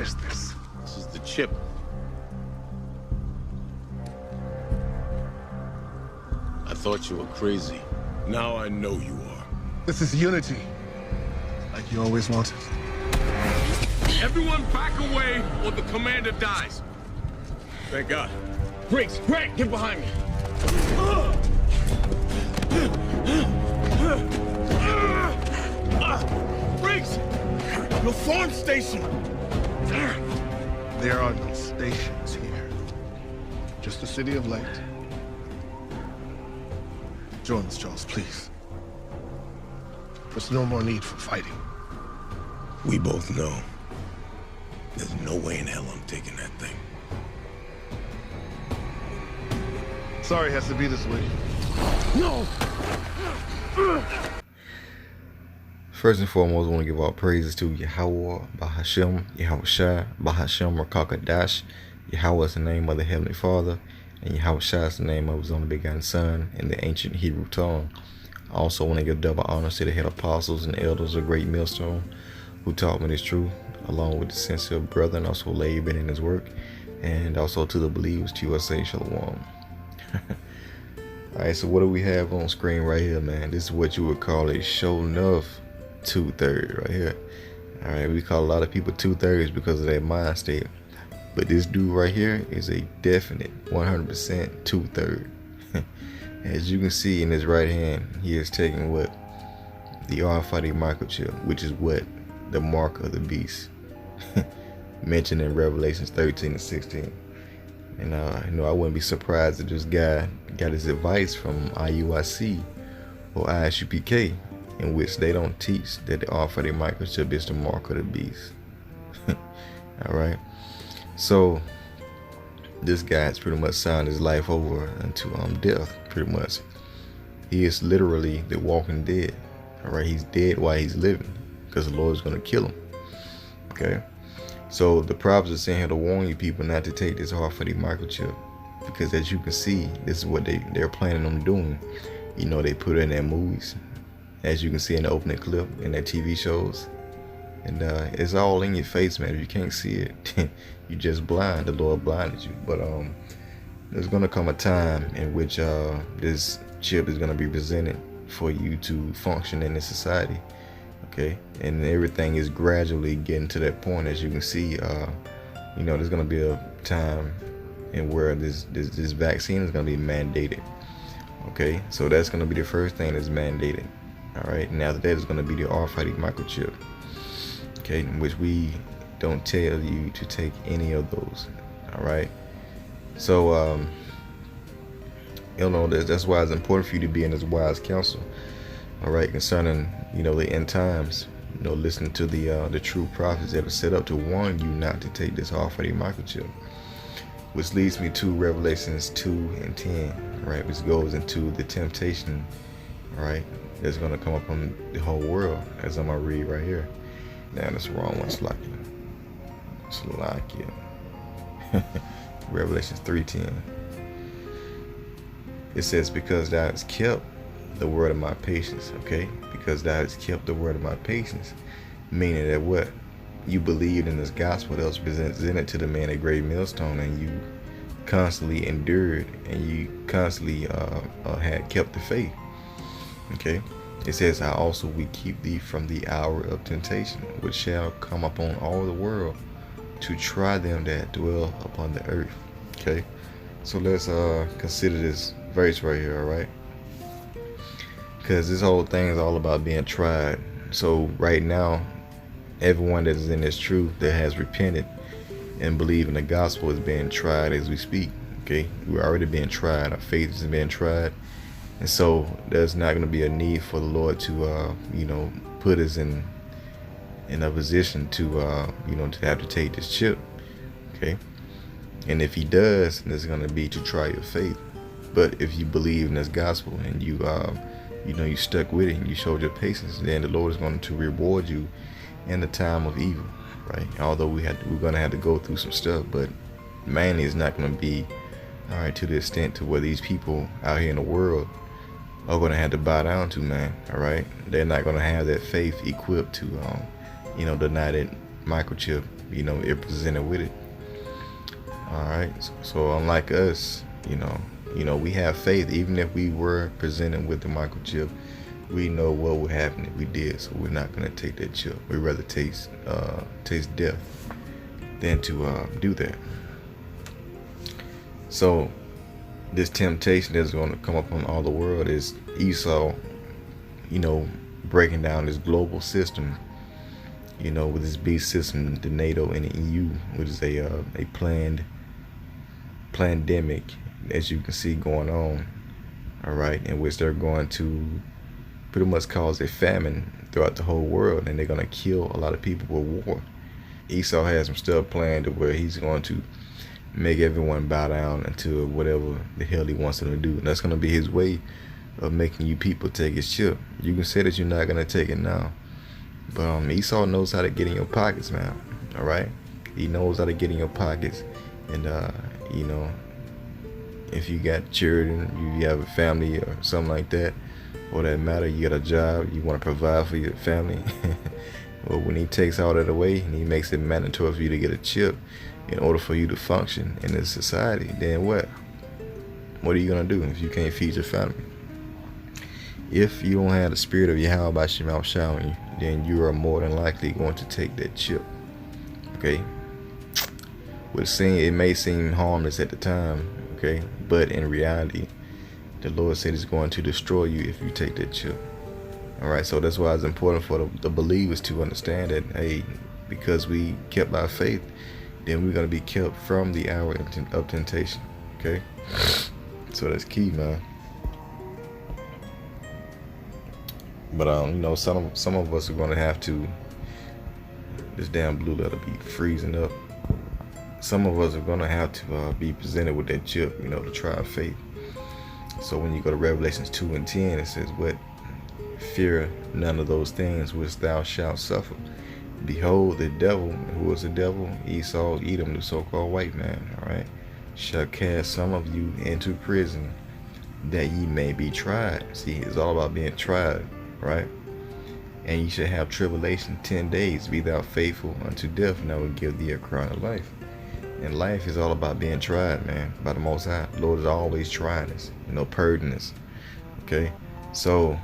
is this? This is the chip. I thought you were crazy. Now I know you are. This is unity. Like you always wanted. Everyone back away or the commander dies. Thank God. Briggs, Grant, get behind me. Briggs! Your farm station! There are no stations here. Just the city of light. Join us, Charles, please. There's no more need for fighting. We both know. There's no way in hell I'm taking that thing. Sorry it has to be this way. No! First and foremost, I want to give all praises to Yahweh, Bahashem, Yahushua, Bahashem, Rakakadash. Yahweh is the name of the Heavenly Father, and Yahushua is the name of his only begotten Son in the ancient Hebrew tongue. I also want to give double honors to the head apostles and elders of Great Millstone who taught me this truth, along with the sincere brother and also laboring in his work, and also to the believers, to USA Shalom. Alright, so what do we have on screen right here, man? This is what you would call a show enough 2/3 right here. Alright, we call a lot of people 2/3 because of their mind state. But this dude right here is a definite 100% 2/3. As you can see in his right hand, he is taking what? The RFID microchip, which is what? The mark of the beast. Mentioned in Revelations 13 and 16. And you know, I wouldn't be surprised if this guy got his advice from IUIC or ISUPK, in which they don't teach that the RFID microchip is the mark of the beast. Alright. So this guy has pretty much signed his life over into death, pretty much. He is literally the walking dead. Alright, he's dead while he's living, because the Lord is gonna kill him. Okay. So the prophets are saying here to warn you people not to take this RFID microchip, because as you can see, this is what they're planning on doing. You know, they put it in their movies, as you can see in the opening clip, in their TV shows, and it's all in your face, man. If you can't see it, you're just blind. The Lord blinded you. But there's gonna come a time in which this chip is gonna be presented for you to function in this society. Okay, and everything is gradually getting to that point. As you can see, you know, there's gonna be a time in where this vaccine is gonna be mandated. Okay, so that's gonna be the first thing that's mandated. All right, and after that is gonna be the RFID microchip. Okay, in which we don't tell you to take any of those. All right, so you know, that's why it's important for you to be in this wise counsel. All right, concerning, you know, the end times. You know, listen to the true prophets that are set up to warn you not to take this RFID microchip, which leads me to Revelations 2 and 10, right, which goes into the temptation, right, that's going to come upon the whole world, as I'm going to read right here. Now, that's the wrong one. Slakia. Revelations 3:10. It says, because thou hast kept the word of my patience. Okay, because thou hast kept the word of my patience, meaning that what? You believed in this gospel that was presented to the man at Great Millstone, and you constantly endured, and you constantly had kept the faith. Okay, it says, I also will keep thee from the hour of temptation, which shall come upon all the world to try them that dwell upon the earth. Okay, so let's consider this verse right here. All right, because this whole thing is all about being tried. So right now, everyone that is in this truth that has repented and believe in the gospel is being tried as we speak. Okay, we're already being tried. Our faith is being tried, and so there's not going to be a need for the Lord to you know, put us in a position to you know, to have to take this chip. Okay, and if he does, it's going to be to try your faith. But if you believe in this gospel and you you know, you stuck with it and you showed your patience, then the Lord is going to reward you in the time of evil, right? Although we're going to have to go through some stuff, but mainly it's not going to be, all right, to the extent to where these people out here in the world are going to have to bow down to, man. All right, they're not going to have that faith equipped to you know, deny that microchip, it presented with it. All right. So unlike us, we have faith. Even if we were presented with the microchip, we know what would happen if we did. So we're not gonna take that chip. We'd rather taste death than to do that. So this temptation that's going to come upon all the world is Esau, breaking down this global system, with this beast system, the NATO and the EU, which is a planned pandemic, as you can see going on, all right, in which they're going to pretty much cause a famine throughout the whole world, and they're going to kill a lot of people with war. Esau has some stuff planned to where he's going to make everyone bow down until whatever the hell he wants them to do. And that's going to be his way of making you people take his chip. You can say that you're not going to take it now, but Esau knows how to get in your pockets, man. All right, he knows how to get in your pockets. And if you got children, you have a family or something like that, or that matter, you got a job, you want to provide for your family. Well, when he takes all that away and he makes it mandatory for you to get a chip in order for you to function in this society, then what? What are you gonna do if you can't feed your family? If you don't have the spirit of Yahweh by Shemau showering you, then you are more than likely going to take that chip. Okay? It may seem harmless at the time, okay? But in reality, the Lord said He's going to destroy you if you take that chip. All right, so that's why it's important for the believers to understand that, hey, because we kept our faith, then we're going to be kept from the hour of temptation, okay? So that's key, man. But, some of us are going to have to, this damn blue letter be freezing up. Some of us are going to have to be presented with that chip, to try our faith. So when you go to Revelations 2 and 10, it says, what? Fear none of those things which thou shalt suffer. Behold, the devil, who is the devil? Esau, Edom, the so-called white man, all right, shall cast some of you into prison, that ye may be tried. See, it's all about being tried, right? And ye shall have tribulation 10 days. Be thou faithful unto death, and I will give thee a crown of life. And life is all about being tried, man, by the Most High. The Lord is always trying us, purging us, okay? So,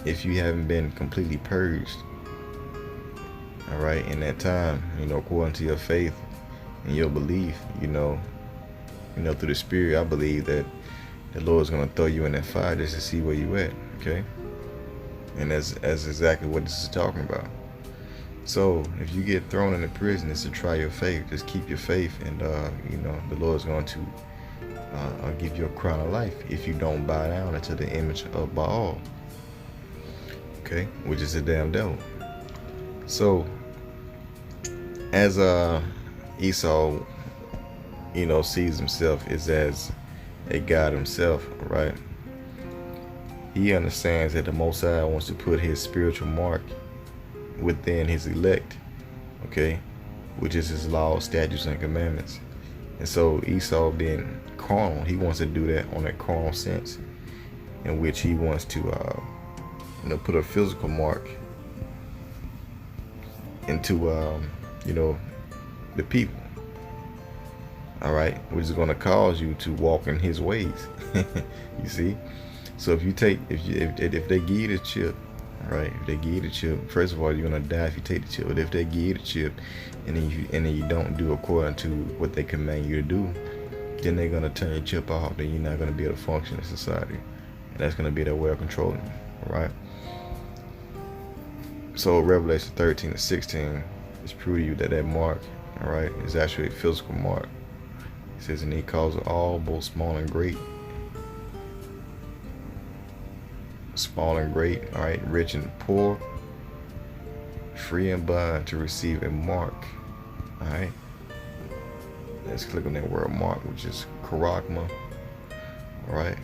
if you haven't been completely purged, all right, in that time, according to your faith and your belief, through the Spirit, I believe that the Lord's going to throw you in that fire just to see where you at, okay? And that's exactly what this is talking about. So if you get thrown into prison, it's to try your faith. Just keep your faith, and the Lord's going to give you a crown of life if you don't bow down to the image of Baal, okay, which is the damn devil. So as Esau, sees himself as a God himself, right? He understands that the Most High wants to put His spiritual mark within His elect, okay, which is His laws, statutes, and commandments. And so Esau, being carnal, he wants to do that on that carnal sense, in which he wants to put a physical mark into the people, all right, which is going to cause you to walk in His ways. You see? So if they give you the chip, right? If they give you the chip, first of all, you're gonna die if you take the chip. But if they give you the chip, and then you don't do according to what they command you to do, then they're gonna turn your chip off. Then you're not gonna be able to function in society, and that's gonna be their way of controlling you, right? So Revelation 13 and 16 is prove to you that mark, all right, is actually a physical mark. It says, and He calls all, both small and great, all right, rich and poor, free and bond, to receive a mark. All right, let's click on that word mark, which is charagma. All right,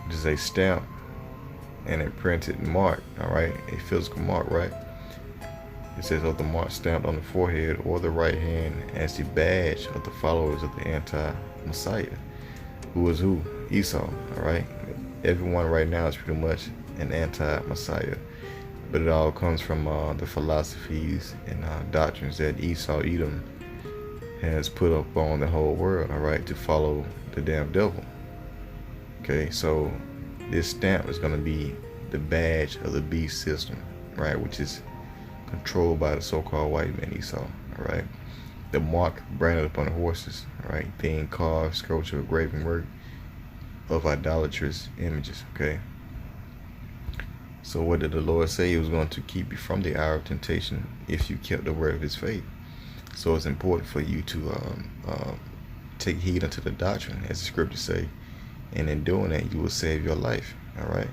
which is a stamp and a printed mark. All right, a physical mark, right? It says, of the mark stamped on the forehead or the right hand, as the badge of the followers of the anti-Messiah. Who is who? Esau. All right, everyone right now is pretty much an anti-Messiah, but it all comes from the philosophies and doctrines that Esau Edom has put up on the whole world, all right, to follow the damn devil. Okay, so this stamp is going to be the badge of the beast system, right, which is controlled by the so-called white man Esau, all right. The mark branded upon the horses, right, being carved, sculpture, graven work of idolatrous images, okay. So what did the Lord say? He was going to keep you from the hour of temptation if you kept the word of his faith. So it's important for you to take heed unto the doctrine, as the scriptures say, and in doing that you will save your life, all right.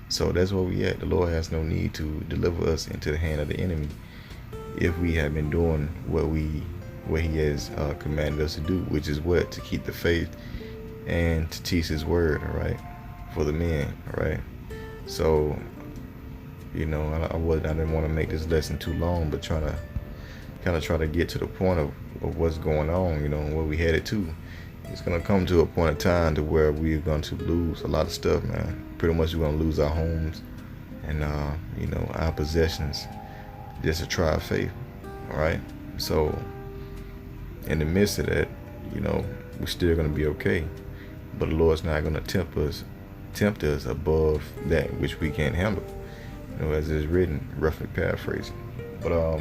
So that's where we at. The Lord has no need to deliver us into the hand of the enemy if we have been doing what he has commanded us to do, which is what? To keep the faith and to teach his word, all right, for the men, all right. So, you know, I didn't want to make this lesson too long, but try to get to the point of what's going on, you know, and where we headed to. It's gonna come to a point of time to where we're going to lose a lot of stuff, man. Pretty much we're gonna lose our homes and you know, our possessions just to try our faith. All right. So in the midst of that, you know, we're still gonna be okay. But the Lord's not gonna tempt us above that which we can't handle. You know, as it is written, roughly paraphrasing. But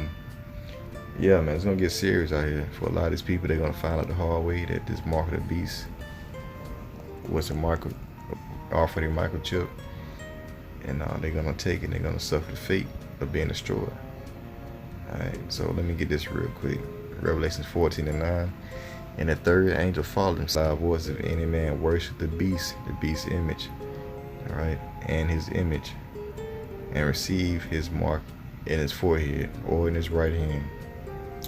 yeah, man, it's gonna get serious out here for a lot of these people. They're gonna find out the hard way that this mark of the beast was a mark of offered a microchip, and they're gonna take it. And they're gonna suffer the fate of being destroyed. All right, so let me get this real quick. Revelation 14:9. And the third angel followed him, saw a voice of any man worship the beast's image, all right, and his image, and receive his mark in his forehead or in his right hand.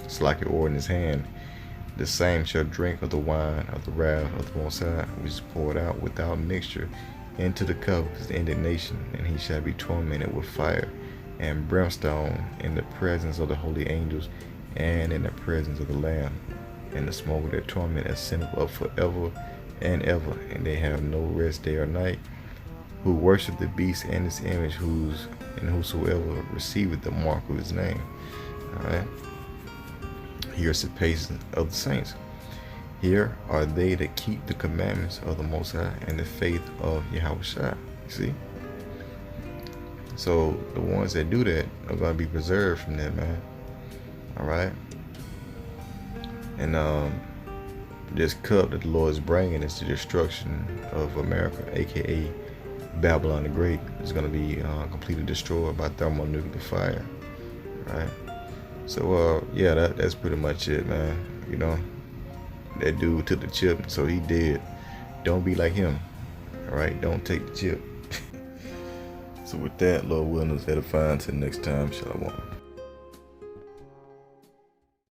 It's like it or in his hand. The same shall drink of the wine of the wrath of the Most High, which is poured out without mixture into the cup of his indignation, and he shall be tormented with fire and brimstone in the presence of the holy angels and in the presence of the Lamb. And the smoke of their torment ascendeth up forever and ever, and they have no rest day or night, who worship the beast and his image, whosoever receiveth the mark of his name. All right. Here's the patience of the saints. Here are they that keep the commandments of the Most High and the faith of Yahushua. You see? So the ones that do that are going to be preserved from that, man. All right. And this cup that the Lord is bringing is the destruction of America, aka Babylon the Great, is going to be completely destroyed by thermonuclear fire. Right. So yeah, that's pretty much it, man. You know, that dude took the chip, so he did. Don't be like him. All right, don't take the chip. So with that, Lord willing, is edifying. Until next time, shalom.